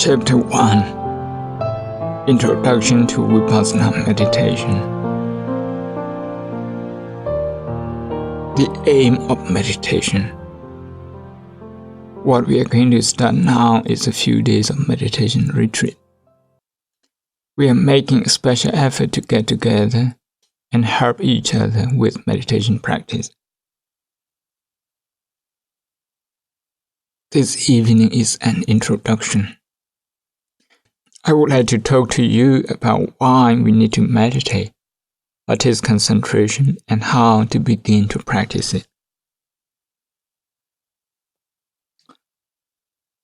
Chapter 1 Introduction to Vipassana Meditation. The aim of meditation. What we are going to start now is a few days of meditation retreat. We are making a special effort to get together and help each other with meditation practice. This evening is an introduction. I would like to talk to you about why we need to meditate, what is concentration, and how to begin to practice it.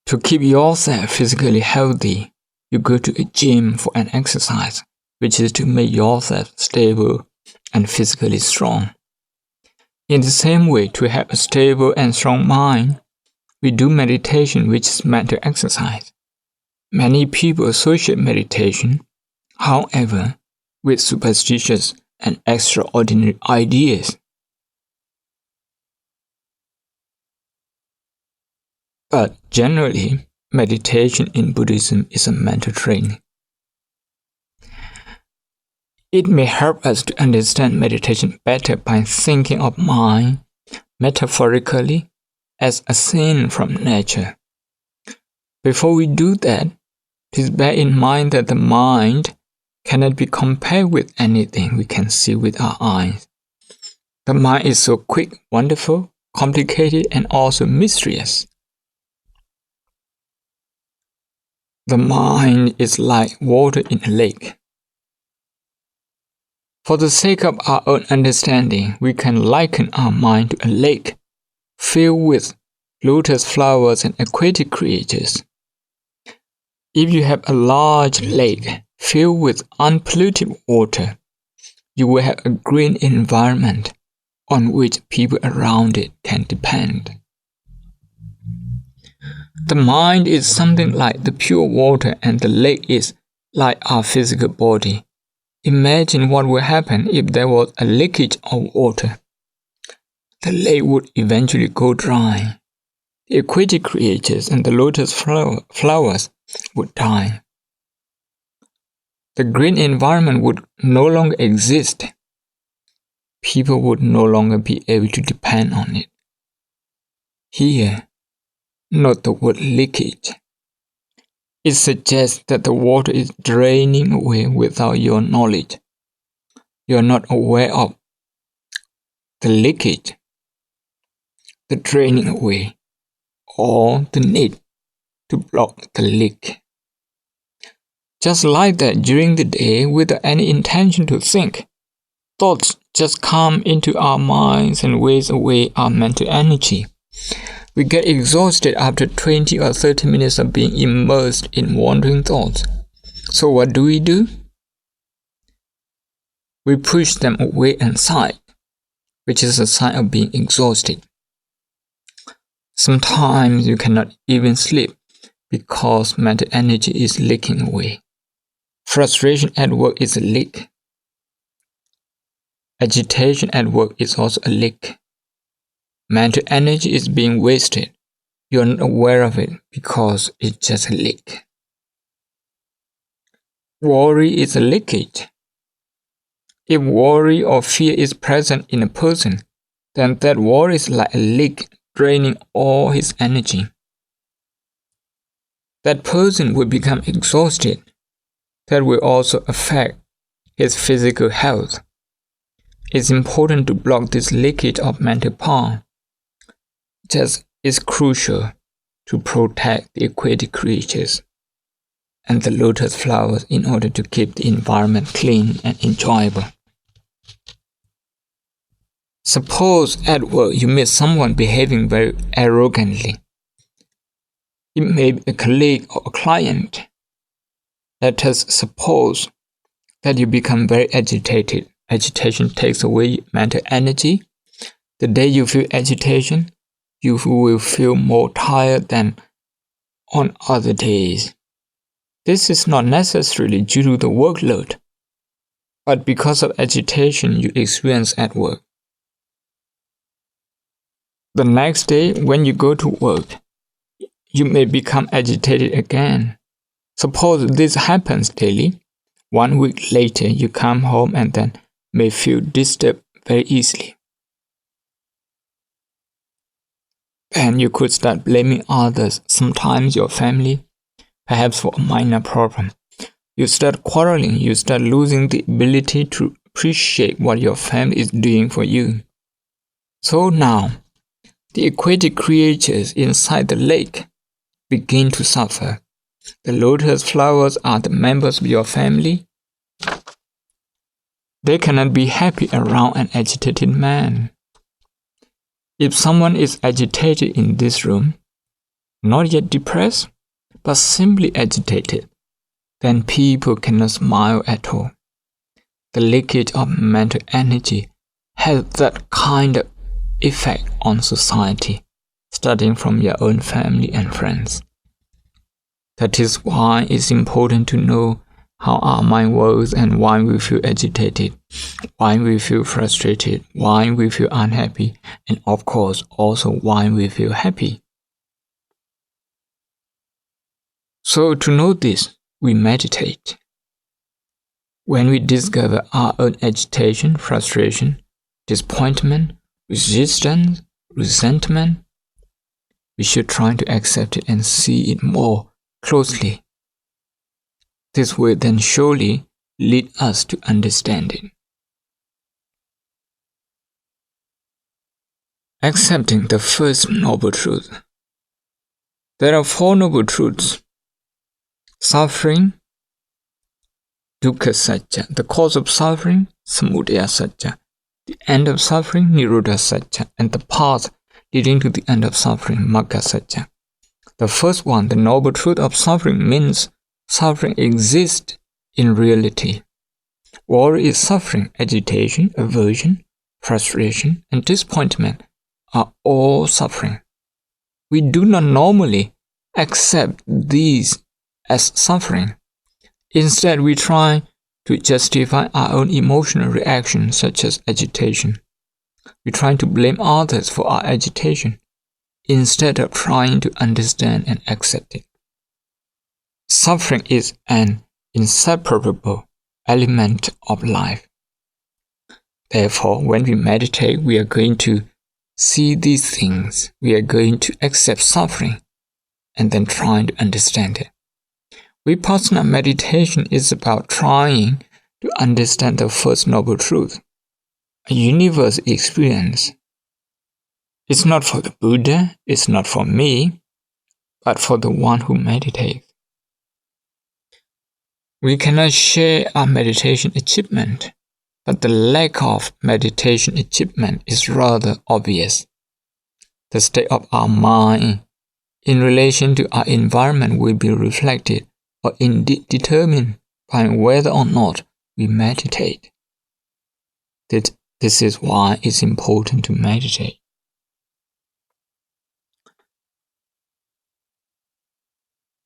To keep yourself physically healthy, you go to a gym for an exercise, which is to make yourself stable and physically strong. In the same way, to have a stable and strong mind, we do meditation, which is mental exercise. Many people associate meditation, however, with superstitious and extraordinary ideas. But generally, meditation in Buddhism is a mental training. It may help us to understand meditation better by thinking of mind metaphorically as a scene from nature. Before we do that, please bear in mind that the mind cannot be compared with anything we can see with our eyes. The mind is so quick, wonderful, complicated, and also mysterious. The mind is like water in a lake. For the sake of our own understanding, we can liken our mind to a lake filled with lotus flowers and aquatic creatures. If you have a large lake filled with unpolluted water, you will have a green environment on which people around it can depend. The mind is something like the pure water and the lake is like our physical body. Imagine what would happen if there was a leakage of water. The lake would eventually go dry. The aquatic creatures and the lotus flowers would die. The green environment would no longer exist. People would no longer be able to depend on it. Here, note the word leakage. It suggests that the water is draining away without your knowledge. You are not aware of the leakage, the draining away, or the need to block the leak. Just like that, during the day, without any intention to think, thoughts just come into our minds and waste away our mental energy. We get exhausted after 20 or 30 minutes of being immersed in wandering thoughts. So what do? We push them away and aside, which is a sign of being exhausted. Sometimes you cannot even sleep because mental energy is leaking away. Frustration at work is a leak. Agitation at work is also a leak. Mental energy is being wasted. You are not aware of it because it's just a leak. Worry is a leakage. If worry or fear is present in a person, then that worry is like a leak draining all his energy. That person will become exhausted. That will also affect his physical health. It's important to block this leakage of mental power. Just is crucial to protect the aquatic creatures and the lotus flowers in order to keep the environment clean and enjoyable. Suppose at work you meet someone behaving very arrogantly. It may be a colleague or a client. Let us suppose that you become very agitated. Agitation takes away mental energy. The day you feel agitation, you will feel more tired than on other days. This is not necessarily due to the workload, but because of agitation you experience at work. The next day, when you go to work, you may become agitated again. Suppose this happens daily. 1 week later, you come home and then may feel disturbed very easily. Then you could start blaming others, sometimes your family, perhaps for a minor problem. You start quarreling, you start losing the ability to appreciate what your family is doing for you. So now, the aquatic creatures inside the lake begin to suffer. The lotus flowers are the members of your family. They cannot be happy around an agitated man. If someone is agitated in this room, not yet depressed, but simply agitated, then people cannot smile at all. The leakage of mental energy has that kind of effect on society, starting from your own family and friends. That is why it's important to know how our mind works and why we feel agitated, why we feel frustrated, why we feel unhappy, and of course also why we feel happy. So to know this, we meditate. When we discover our own agitation, frustration, disappointment, resistance, resentment, we should try to accept it and see it more closely. This will then surely lead us to understand it. Accepting the first noble truth. There are 4 noble truths. Suffering, dukkha satya, the cause of suffering, samudaya satya, the end of suffering, nirodha satya, and the path leading to the end of suffering, magga satya. The first one, the noble truth of suffering, means suffering exists in reality. War is suffering, agitation, aversion, frustration, and disappointment are all suffering. We do not normally accept these as suffering. Instead, we try to justify our own emotional reactions such as agitation. We try to blame others for our agitation instead of trying to understand and accept it. Suffering is an inseparable element of life. Therefore, when we meditate, we are going to see these things. We are going to accept suffering and then trying to understand it. Vipassana meditation is about trying to understand the first noble truth, a universal experience. It's not for the Buddha, it's not for me, but for the one who meditates. We cannot share our meditation achievement, but the lack of meditation achievement is rather obvious. The state of our mind in relation to our environment will be reflected or indeed determined by whether or not we meditate. This is why it's important to meditate.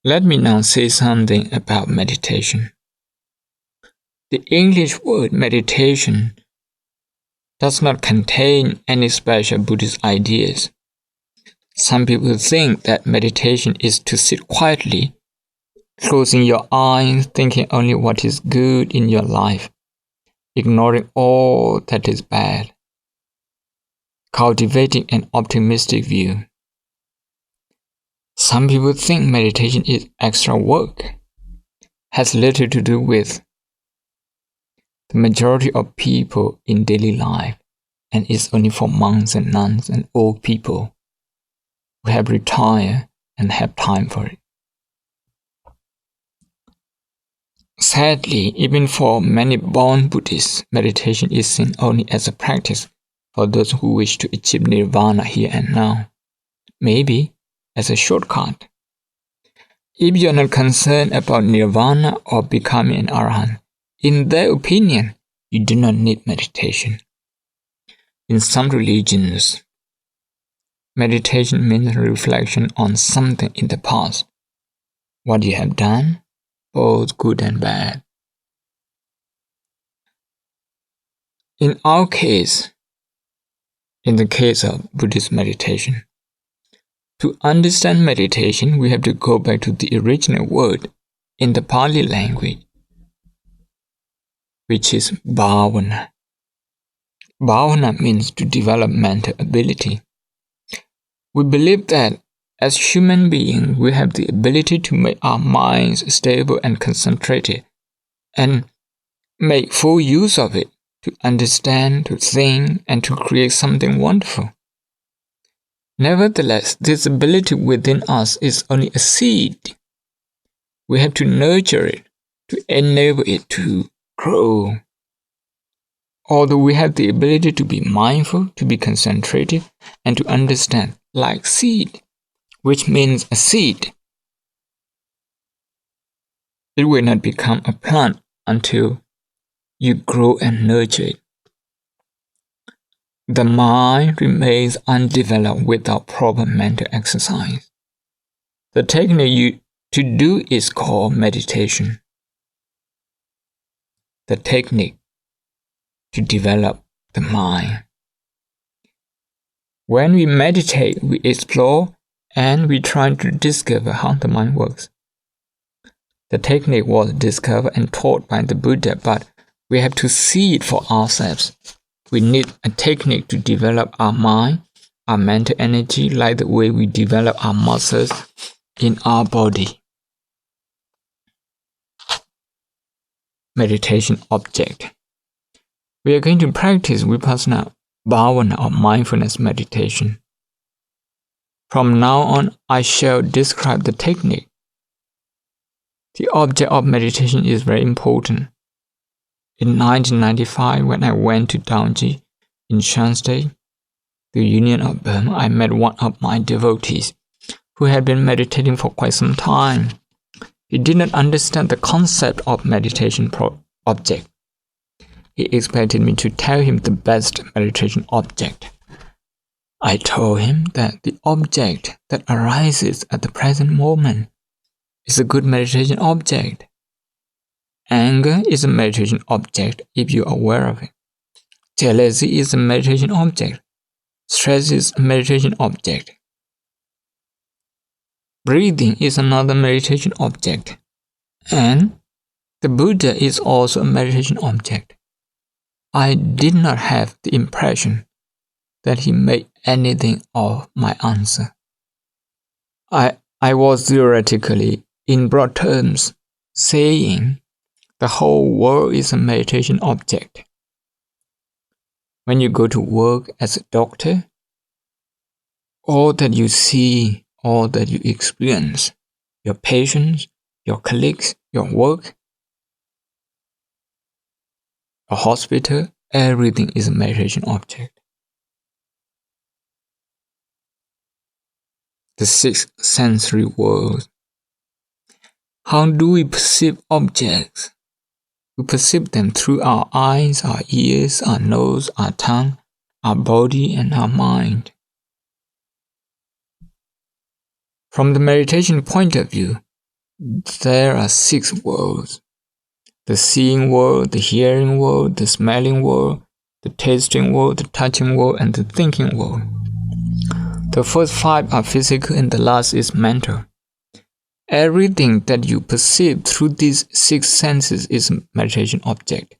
Let me now say something about meditation. The English word meditation does not contain any special Buddhist ideas. Some people think that meditation is to sit quietly, closing your eyes, thinking only what is good in your life, ignoring all that is bad, cultivating an optimistic view. Some people think meditation is extra work, has little to do with the majority of people in daily life, and is only for monks and nuns and old people who have retired and have time for it. Sadly, even for many born Buddhists, meditation is seen only as a practice for those who wish to achieve nirvana here and now, maybe as a shortcut. If you are not concerned about nirvana or becoming an arahant, in their opinion, you do not need meditation. In some religions, meditation means reflection on something in the past, what you have done, both good and bad. In our case, in the case of Buddhist meditation, to understand meditation, we have to go back to the original word in the Pali language, which is Bhavana. Bhavana means to develop mental ability. We believe that as human beings, we have the ability to make our minds stable and concentrated, and make full use of it to understand, to think, and to create something wonderful. Nevertheless, this ability within us is only a seed. We have to nurture it to enable it to grow. Although we have the ability to be mindful, to be concentrated, and to understand, like seed, which means a seed, it will not become a plant until you grow and nurture it. The mind remains undeveloped without proper mental exercise. The technique to do is called meditation. The technique to develop the mind. When we meditate, we explore and we try to discover how the mind works. The technique was discovered and taught by the Buddha, but we have to see it for ourselves. We need a technique to develop our mind, our mental energy, like the way we develop our muscles in our body. Meditation object. We are going to practice Vipassana, Bhavana, or mindfulness meditation. From now on, I shall describe the technique. The object of meditation is very important. In 1995, when I went to Daunji in Shanxi, the Union of Burma, I met one of my devotees who had been meditating for quite some time. He did not understand the concept of meditation object. He expected me to tell him the best meditation object. I told him that the object that arises at the present moment is a good meditation object. Anger is a meditation object if you are aware of it. Jealousy is a meditation object. Stress is a meditation object. Breathing is another meditation object. And the Buddha is also a meditation object. I did not have the impression that he made anything of my answer. I was theoretically, in broad terms, saying the whole world is a meditation object. When you go to work as a doctor, all that you see, all that you experience, your patients, your colleagues, your work, a hospital, everything is a meditation object. The sixth sensory world. How do we perceive objects? We perceive them through our eyes, our ears, our nose, our tongue, our body, and our mind. From the meditation point of view, there are 6 worlds. The seeing world, the hearing world, the smelling world, the tasting world, the touching world, and the thinking world. The first 5 are physical and the last is mental. Everything that you perceive through these 6 senses is a meditation object.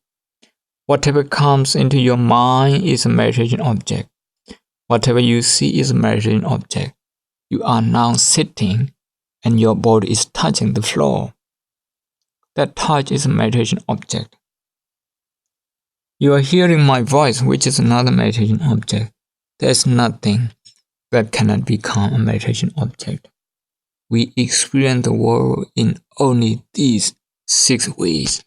Whatever comes into your mind is a meditation object. Whatever you see is a meditation object. You are now sitting and your body is touching the floor. That touch is a meditation object. You are hearing my voice, which is another meditation object. There is nothing that cannot become a meditation object. We experience the world in only these 6 ways.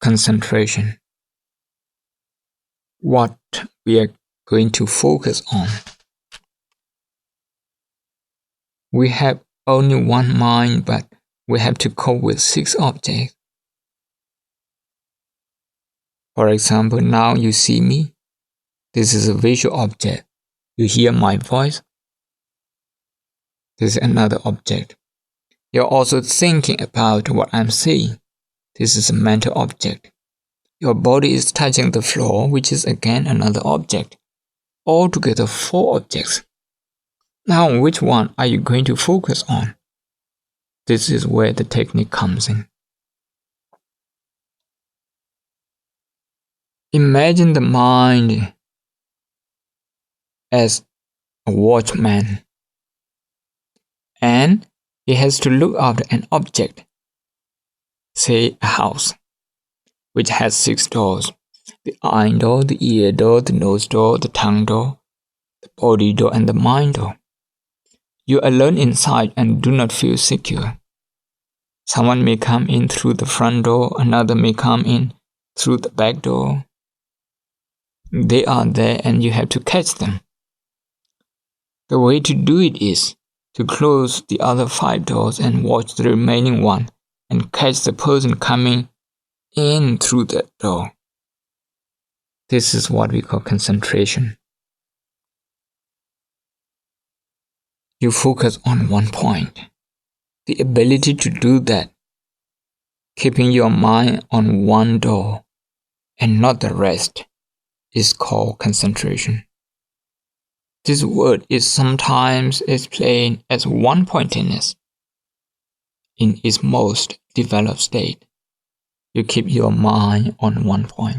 Concentration. What we are going to focus on. We have only one mind, but we have to cope with 6 objects. For example, now you see me. This is a visual object. You hear my voice. This is another object. You're also thinking about what I'm saying. This is a mental object. Your body is touching the floor, which is again another object. Altogether 4 objects. Now, which one are you going to focus on? This is where the technique comes in. Imagine the mind as a watchman, and he has to look after an object, say a house, which has 6 doors: the eye door, the ear door, the nose door, the tongue door, the body door, and the mind door. You are alone inside and do not feel secure. Someone may come in through the front door, another may come in through the back door. They are there and you have to catch them. The way to do it is to close the other 5 doors and watch the remaining one and catch the person coming in through that door. This is what we call concentration. You focus on one point. The ability to do that, keeping your mind on one door and not the rest, is called concentration. This word is sometimes explained as one-pointedness. In its most developed state, you keep your mind on one point.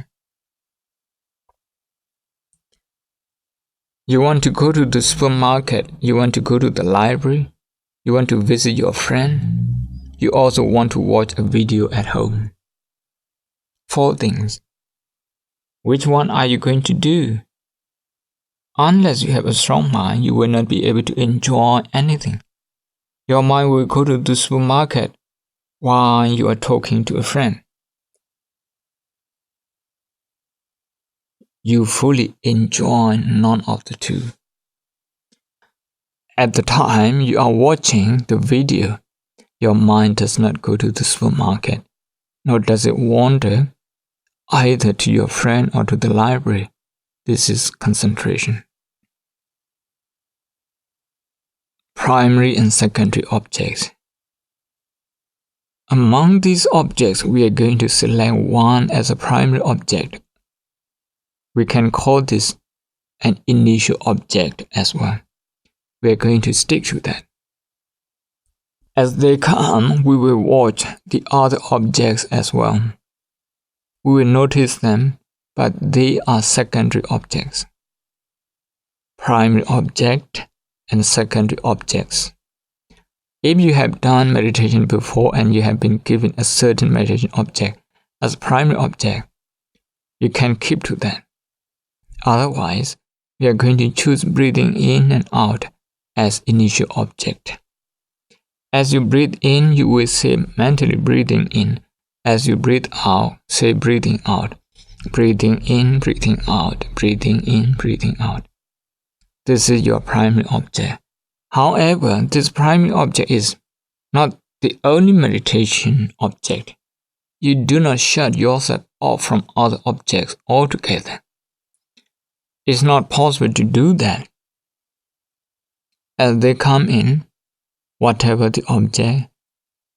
You want to go to the supermarket, you want to go to the library, you want to visit your friend, you also want to watch a video at home. 4 things. Which one are you going to do? Unless you have a strong mind, you will not be able to enjoy anything. Your mind will go to the supermarket while you are talking to a friend. You fully enjoy none of the two. At the time you are watching the video, your mind does not go to the supermarket, nor does it wander either to your friend or to the library. This is concentration. Primary and secondary objects. Among these objects, we are going to select one as a primary object. We can call this an initial object as well. We are going to stick to that. As they come, we will watch the other objects as well. We will notice them, but they are secondary objects. Primary object and secondary objects. If you have done meditation before and you have been given a certain meditation object as a primary object, you can keep to that. Otherwise, we are going to choose breathing in and out as initial object. As you breathe in, you will say mentally breathing in. As you breathe out, say breathing out. Breathing in, breathing out, breathing in, breathing out. This is your primary object. However, this primary object is not the only meditation object. You do not shut yourself off from other objects altogether. It's not possible to do that. As they come in, whatever the object,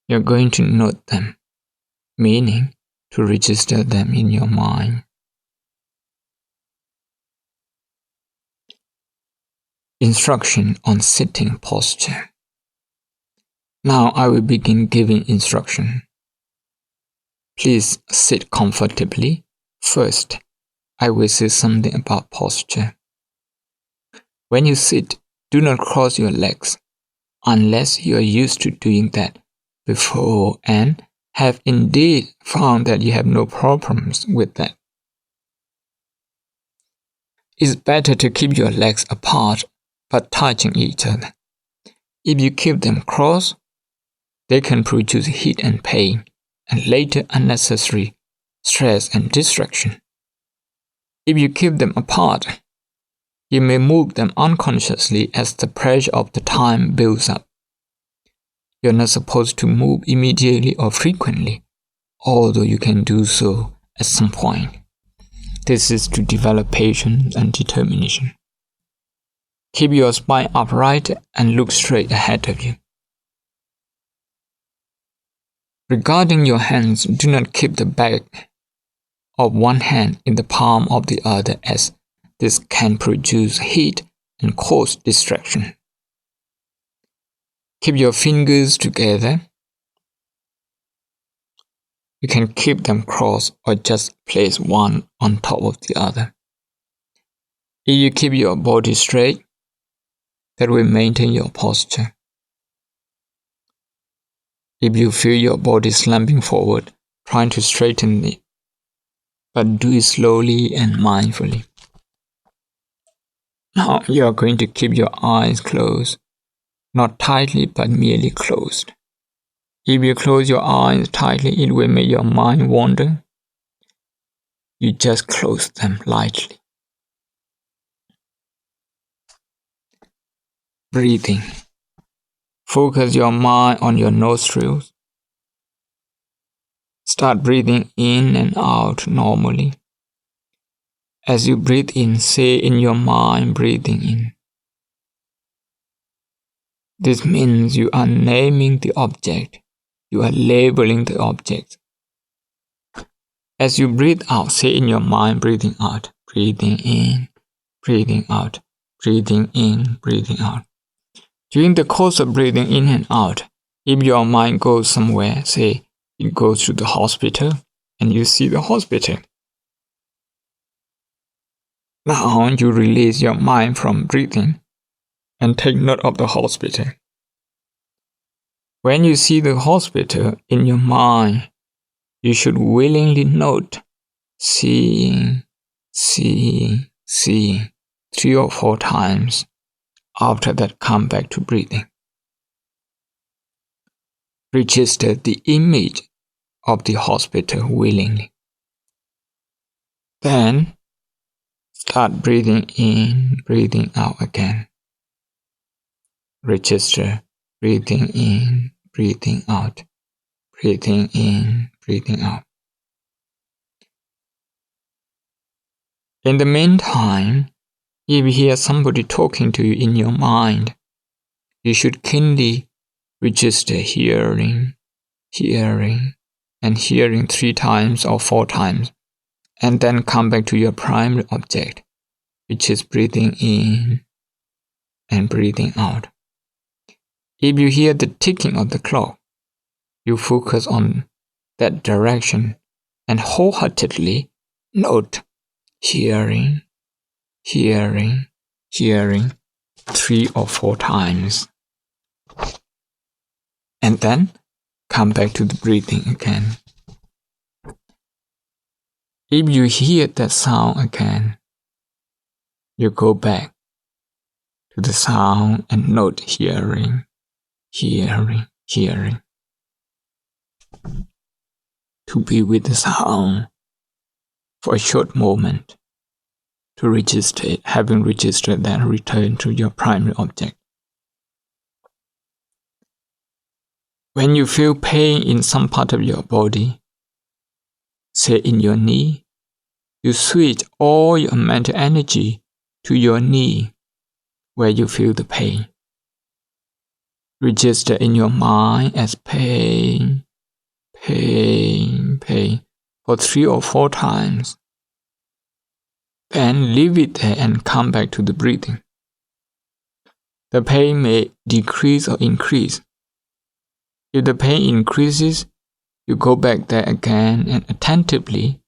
you're going to note them, meaning to register them in your mind. Instruction on sitting posture. Now I will begin giving instruction. Please sit comfortably. First, I will say something about posture. When you sit, do not cross your legs unless you are used to doing that before and have indeed found that you have no problems with that. It's better to keep your legs apart but touching each other. If you keep them crossed, they can produce heat and pain, and later unnecessary stress and distraction. If you keep them apart, you may move them unconsciously as the pressure of the time builds up. You're not supposed to move immediately or frequently, although you can do so at some point. This is to develop patience and determination. Keep your spine upright and look straight ahead of you. Regarding your hands, do not keep the back of one hand in the palm of the other, as this can produce heat and cause distraction. Keep your fingers together. You can keep them crossed or just place one on top of the other. If you keep your body straight, that will maintain your posture. If you feel your body slumping forward, try to straighten it, but do it slowly and mindfully. Now you are going to keep your eyes closed, not tightly but merely closed. If you close your eyes tightly, it will make your mind wander. You just close them lightly. Breathing. Focus your mind on your nostrils. Start breathing in and out normally. As you breathe in, say in your mind, breathing in. This means you are naming the object. You are labeling the object. As you breathe out, say in your mind, breathing out, breathing in, breathing out, breathing in, breathing out. During the course of breathing in and out, if your mind goes somewhere, say it goes to the hospital, and you see the hospital. Now you release your mind from breathing and take note of the hospital. When you see the hospital in your mind, you should willingly note seeing 3 or 4 times. After that, come back to breathing. Register the image of the hospital willingly. Then, start breathing in, breathing out again. Register breathing in, breathing out, breathing in, breathing out. In the meantime, if you hear somebody talking to you in your mind, you should keenly register hearing, and hearing 3 times or 4 times, and then come back to your primary object, which is breathing in and breathing out. If you hear the ticking of the clock, you focus on that direction and wholeheartedly note hearing 3 or 4 times. And then come back to the breathing again. If you hear that sound again, you go back to the sound and note hearing. To be with the sound for a short moment. To register it, having registered that, return to your primary object. When you feel pain in some part of your body, say in your knee, you switch all your mental energy to your knee where you feel the pain. Register in your mind as pain for 3 or 4 times. Then leave it there and come back to the breathing. The pain may decrease or increase. If the pain increases, you go back there again and attentively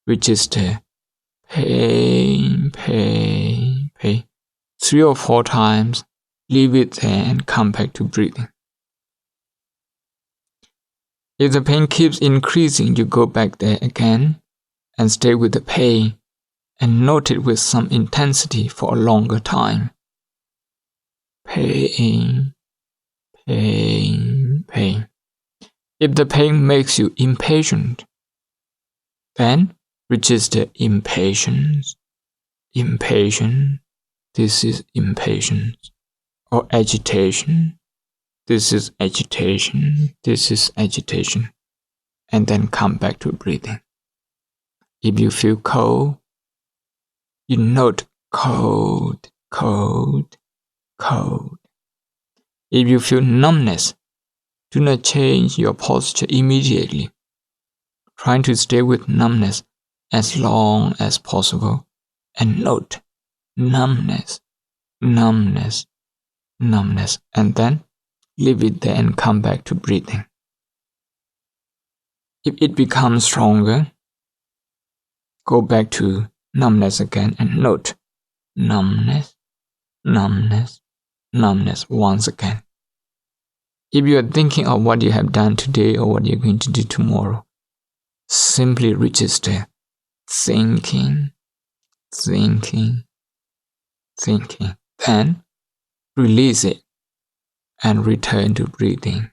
register pain 3 or 4 times. Leave it there and come back to breathing. If the pain keeps increasing, you go back there again and stay with the pain and note it with some intensity for a longer time. Pain. If the pain makes you impatient, then register impatience. This is impatience. Or agitation. This is agitation. And then come back to breathing. If you feel cold, you note cold. If you feel numbness, do not change your posture immediately. Try to stay with numbness as long as possible and note numbness, and then Leave it there and come back to breathing. If it becomes stronger, go back to numbness again and note numbness, numbness, numbness once again. If you are thinking of what you have done today or what you're going to do tomorrow, simply register thinking, thinking, thinking. Then release it and return to breathing.